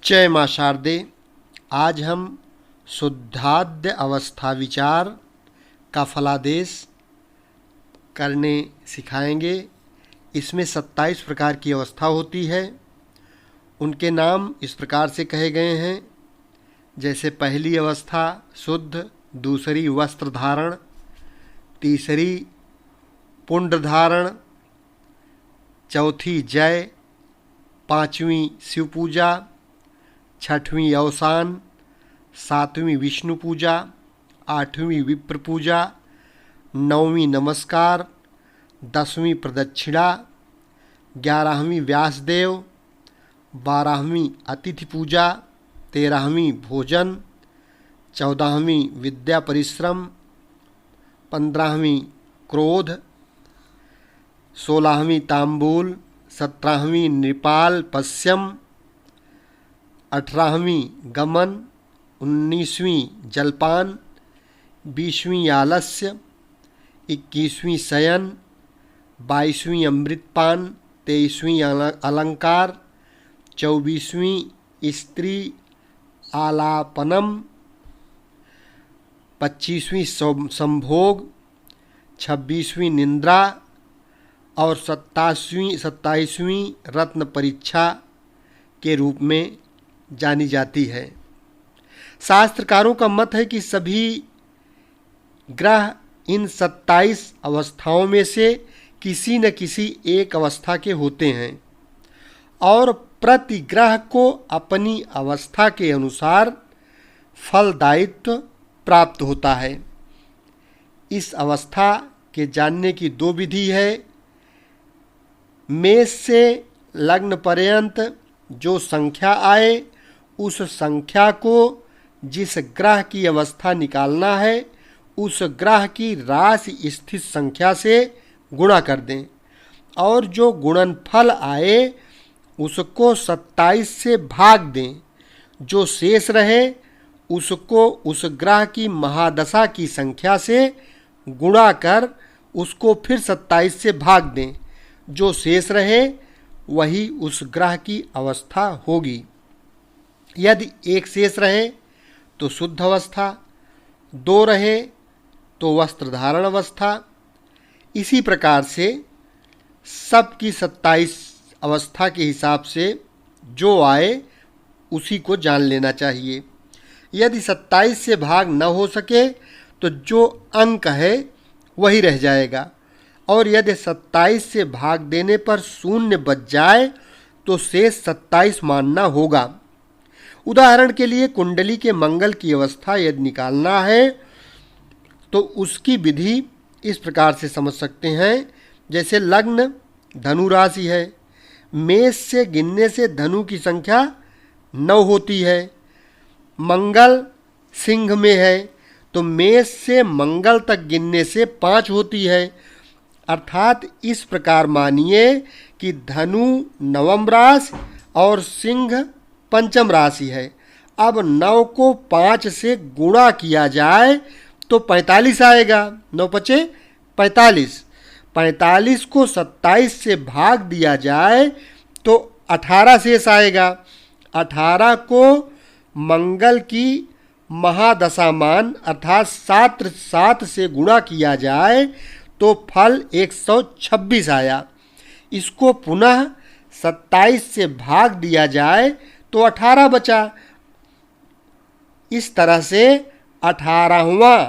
जय माँ शारदे। आज हम शुद्धाद्य अवस्था विचार का फलादेश करने सिखाएंगे। इसमें 27 प्रकार की अवस्था होती है। उनके नाम इस प्रकार से कहे गए हैं, जैसे पहली अवस्था शुद्ध, दूसरी वस्त्र धारण, तीसरी पुंड धारण, चौथी जय, पांचवी शिव पूजा, छठवीं अवसान, सातवीं विष्णु पूजा, आठवीं विप्र पूजा, नौवीं नमस्कार, 10वीं प्रदक्षिणा, 11वीं व्यासदेव, 12वीं अतिथि पूजा, 13वीं भोजन, 14वीं विद्या परिश्रम, 15वीं क्रोध, 16वीं तांबूल, 17वीं नृपाल पश्यम, 18वीं गमन, 19वीं जलपान, 20वीं आलस्य, 21वीं शयन, 22वीं अमृतपान, 23वीं अलंकार, 24वीं स्त्री आलापनम, 25वीं संभोग, 26वीं निंद्रा और 27वीं रत्न परीक्षा के रूप में जानी जाती है। शास्त्रकारों का मत है कि सभी ग्रह इन 27 अवस्थाओं में से किसी न किसी एक अवस्था के होते हैं और प्रति ग्रह को अपनी अवस्था के अनुसार फलदायित्व प्राप्त होता है। इस अवस्था के जानने की दो विधि है। मेष से लग्न पर्यंत जो संख्या आए उस संख्या को जिस ग्रह की अवस्था निकालना है उस ग्रह की राशि स्थित संख्या से गुणा कर दें और जो गुणनफल आए उसको 27 से भाग दें। जो शेष रहे उसको उस ग्रह की महादशा की संख्या से गुणा कर उसको फिर 27 से भाग दें। जो शेष रहे वही उस ग्रह की अवस्था होगी। यदि एक शेष रहे तो शुद्ध अवस्था, दो रहे तो वस्त्र धारण अवस्था। इसी प्रकार से सबकी 27 अवस्था के हिसाब से जो आए उसी को जान लेना चाहिए। यदि 27 से भाग न हो सके तो जो अंक है वही रह जाएगा और यदि 27 से भाग देने पर शून्य बच जाए तो शेष 27 मानना होगा। उदाहरण के लिए कुंडली के मंगल की अवस्था यदि निकालना है तो उसकी विधि इस प्रकार से समझ सकते हैं। जैसे लग्न धनु राशि है, मेष से गिनने से धनु की संख्या 9 होती है। मंगल सिंह में है तो मेष से मंगल तक गिनने से 5 होती है। अर्थात इस प्रकार मानिए कि धनु नवम राशि और सिंह पंचम राशि है। अब 9 को 5 से गुणा किया जाए तो 45 आएगा। 9 पचे 45। 45 को 27 से भाग दिया जाए तो 18 शेष आएगा। 18 को मंगल की महादशा मान अर्थात 7 से गुणा किया जाए तो फल 126 आया। इसको पुनः 27 से भाग दिया जाए तो 18 बचा। इस तरह से 18वां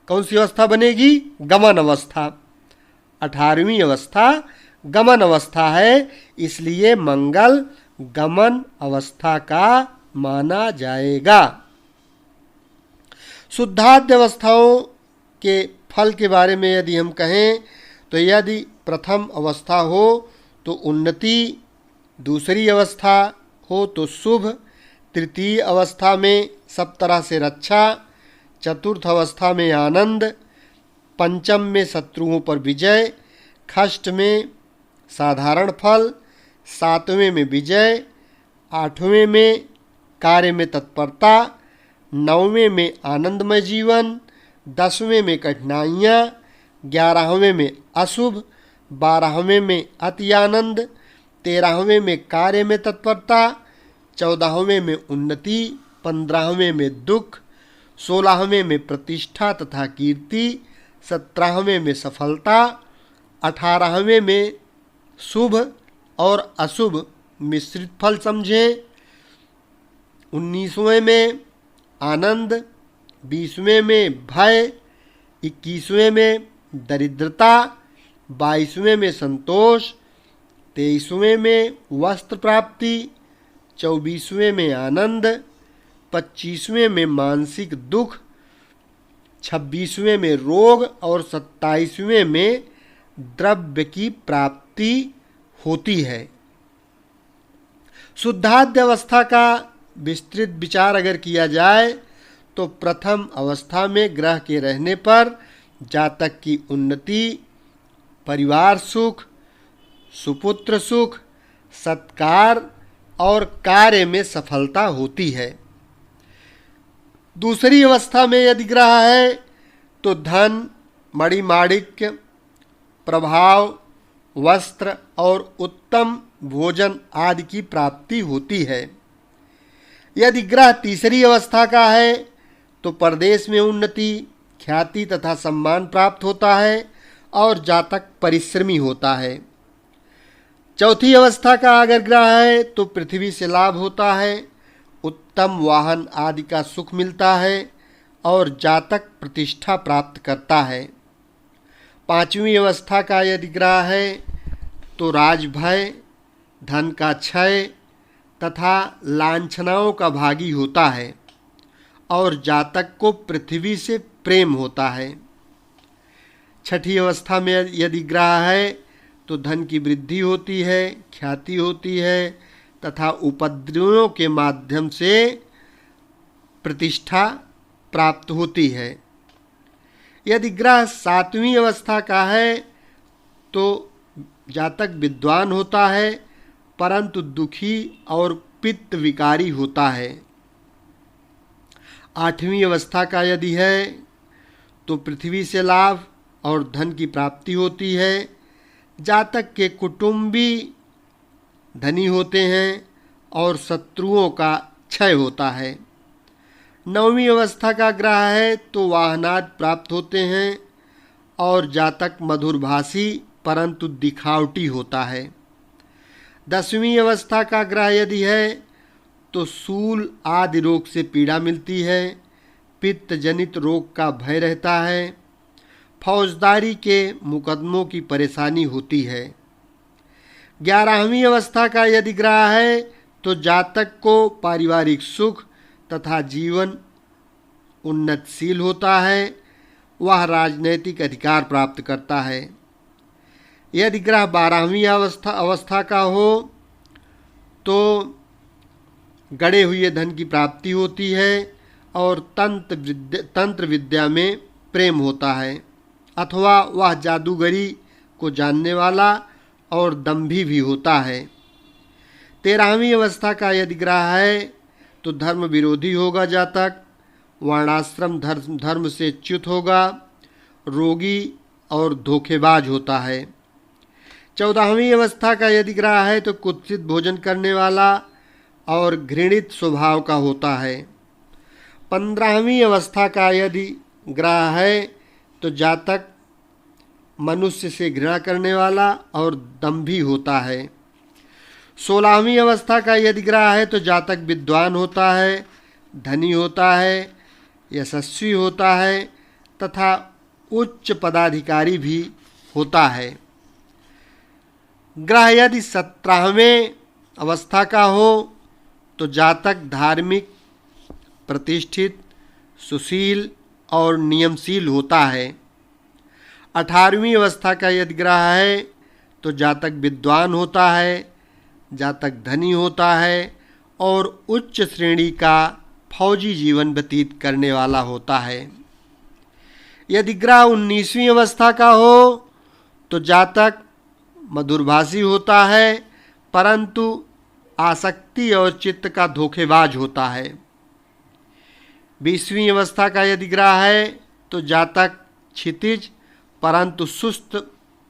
कौन सी अवस्था बनेगी? गमन अवस्था। 18वीं अवस्था गमन अवस्था है, इसलिए मंगल गमन अवस्था का माना जाएगा। शुद्धाद्य अवस्थाओं के फल के बारे में यदि हम कहें तो यदि प्रथम अवस्था हो तो उन्नति, दूसरी अवस्था हो तो शुभ, तृतीय अवस्था में सब तरह से रक्षा, चतुर्थ अवस्था में आनंद, पंचम में शत्रुओं पर विजय, षष्ठ में साधारण फल, सातवें में विजय, आठवें में कार्य में तत्परता, नौवें में आनंदमय जीवन, 10वें में कठिनाइयाँ, 11वें में अशुभ, 12वें में अति आनंद, 13वें में कार्य में तत्परता, 14वें में उन्नति, 15वें में दुख, 16वें में प्रतिष्ठा तथा कीर्ति, 17वें में सफलता, 18वें में शुभ और अशुभ मिश्रित फल समझें, 19वें में आनंद, 20वें में भय, 21वें में दरिद्रता, 22वें में संतोष, 23वें में वस्त्र प्राप्ति, 24वें में आनंद, 25वें में मानसिक दुख, 26वें में रोग और 27वें में द्रव्य की प्राप्ति होती है। शुद्धाद्य अवस्था का विस्तृत विचार अगर किया जाए तो प्रथम अवस्था में ग्रह के रहने पर जातक की उन्नति, परिवार सुख, सुपुत्र सुख, सत्कार और कार्य में सफलता होती है। दूसरी अवस्था में यदि ग्रह है तो धन, मणिमाणिक्य, प्रभाव, वस्त्र और उत्तम भोजन आदि की प्राप्ति होती है। यदि ग्रह तीसरी अवस्था का है तो परदेश में उन्नति, ख्याति तथा सम्मान प्राप्त होता है और जातक परिश्रमी होता है। चौथी अवस्था का अगर ग्रह है तो पृथ्वी से लाभ होता है, उत्तम वाहन आदि का सुख मिलता है और जातक प्रतिष्ठा प्राप्त करता है। पांचवी अवस्था का यदि ग्रह है तो राजभय, धन का क्षय तथा लांछनाओं का भागी होता है और जातक को पृथ्वी से प्रेम होता है। छठी अवस्था में यदि ग्रह है तो धन की वृद्धि होती है, ख्याति होती है तथा उपद्रवों के माध्यम से प्रतिष्ठा प्राप्त होती है। यदि ग्रह सातवीं अवस्था का है तो जातक विद्वान होता है परंतु दुखी और पित्त विकारी होता है। आठवीं अवस्था का यदि है तो पृथ्वी से लाभ और धन की प्राप्ति होती है। जातक के कुटुंबी धनी होते हैं और शत्रुओं का क्षय होता है। नौवीं अवस्था का ग्रह है तो वाहनाद प्राप्त होते हैं और जातक मधुरभाषी परंतु दिखावटी होता है। 10वीं अवस्था का ग्रह यदि है तो सूल आदि रोग से पीड़ा मिलती है, पित्त जनित रोग का भय रहता है, फौजदारी के मुकदमों की परेशानी होती है। 11वीं अवस्था का यदि ग्रह है तो जातक को पारिवारिक सुख तथा जीवन उन्नतशील होता है, वह राजनैतिक अधिकार प्राप्त करता है। यदि ग्रह 12वीं अवस्था का हो तो गड़े हुए धन की प्राप्ति होती है और तंत्र विद्या में प्रेम होता है अथवा वह जादूगरी को जानने वाला और दंभी भी होता है। 13वीं अवस्था का यदि ग्रह है तो धर्म विरोधी होगा जातक, वर्णाश्रम धर्म से च्युत होगा, रोगी और धोखेबाज होता है। 14वीं अवस्था का यदि ग्रह है तो कुत्सित भोजन करने वाला और घृणित स्वभाव का होता है। 15वीं अवस्था का यदि ग्रह है तो जातक मनुष्य से घृणा करने वाला और दंभी होता है। 16वीं अवस्था का यदि ग्रह है तो जातक विद्वान होता है, धनी होता है, यशस्वी होता है तथा उच्च पदाधिकारी भी होता है। ग्रह यदि 17वें अवस्था का हो तो जातक धार्मिक, प्रतिष्ठित, सुशील और नियमशील होता है। 18वीं अवस्था का यदि ग्रह है तो जातक विद्वान होता है, जातक धनी होता है और उच्च श्रेणी का फौजी जीवन व्यतीत करने वाला होता है। यदि ग्रह 19वीं अवस्था का हो तो जातक मधुरभाषी होता है परंतु आसक्ति और चित्त का धोखेबाज होता है। 20वीं अवस्था का यदि ग्रह है तो जातक क्षितिज परंतु सुस्त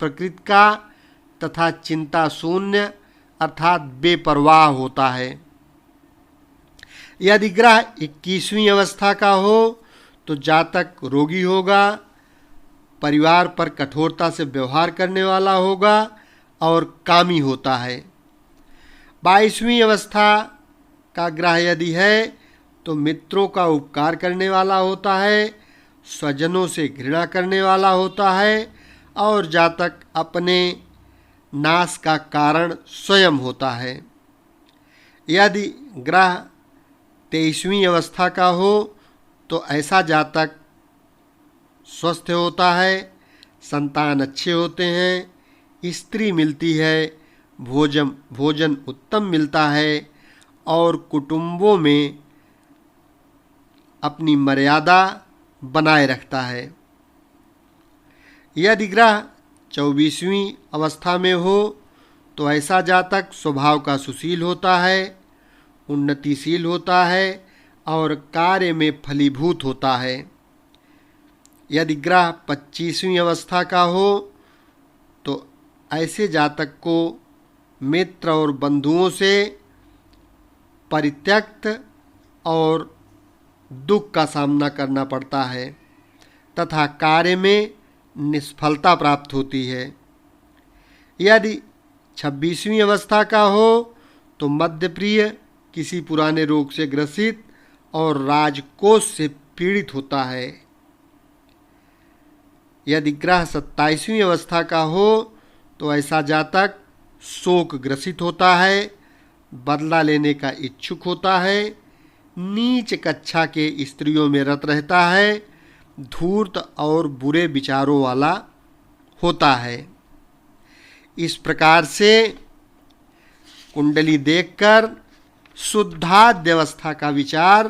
प्रकृति का तथा चिंता शून्य अर्थात बेपरवाह होता है। यदि ग्रह 21वीं अवस्था का हो तो जातक रोगी होगा, परिवार पर कठोरता से व्यवहार करने वाला होगा और कामी होता है। 22वीं अवस्था का ग्रह यदि है तो मित्रों का उपकार करने वाला होता है, स्वजनों से घृणा करने वाला होता है और जातक अपने नाश का कारण स्वयं होता है। यदि ग्रह 23वीं अवस्था का हो तो ऐसा जातक स्वस्थ होता है, संतान अच्छे होते हैं, स्त्री मिलती है, भोजन उत्तम मिलता है और कुटुंबों में अपनी मर्यादा बनाए रखता है। यदि ग्रह 24वीं अवस्था में हो तो ऐसा जातक स्वभाव का सुशील होता है, उन्नतिशील होता है और कार्य में फलीभूत होता है। यदि ग्रह 25वीं अवस्था का हो तो ऐसे जातक को मित्र और बंधुओं से परित्यक्त और दुख का सामना करना पड़ता है तथा कार्य में निष्फलता प्राप्त होती है। यदि 26वीं अवस्था का हो तो मध्यप्रिय, किसी पुराने रोग से ग्रसित और राजकोष से पीड़ित होता है। यदि ग्रह 27वीं अवस्था का हो तो ऐसा जातक शोक ग्रसित होता है, बदला लेने का इच्छुक होता है, नीच कक्षा के स्त्रियों में रत रहता है, धूर्त और बुरे विचारों वाला होता है। इस प्रकार से कुंडली देखकर शुद्धाद्य अवस्था का विचार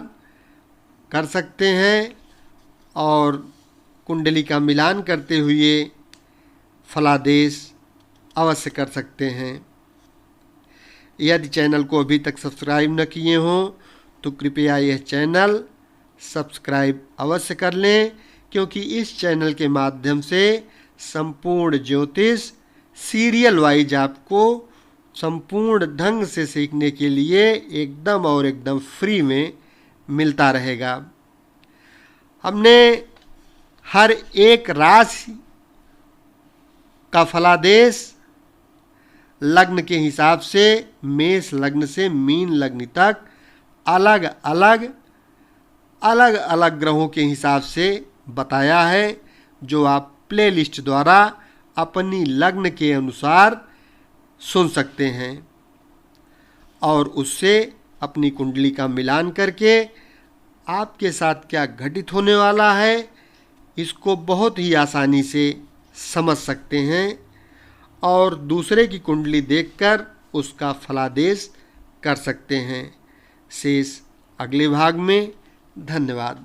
कर सकते हैं और कुंडली का मिलान करते हुए फलादेश अवश्य कर सकते हैं। यदि चैनल को अभी तक सब्सक्राइब न किए हों तो कृपया यह चैनल सब्सक्राइब अवश्य कर लें, क्योंकि इस चैनल के माध्यम से संपूर्ण ज्योतिष सीरियल वाइज आपको संपूर्ण ढंग से सीखने के लिए एकदम फ्री में मिलता रहेगा। हमने हर एक राशि का फलादेश लग्न के हिसाब से मेष लग्न से मीन लग्न तक अलग अलग ग्रहों के हिसाब से बताया है, जो आप प्लेलिस्ट द्वारा अपनी लग्न के अनुसार सुन सकते हैं और उससे अपनी कुंडली का मिलान करके आपके साथ क्या घटित होने वाला है इसको बहुत ही आसानी से समझ सकते हैं और दूसरे की कुंडली देखकर उसका फलादेश कर सकते हैं। शेष अगले भाग में। धन्यवाद।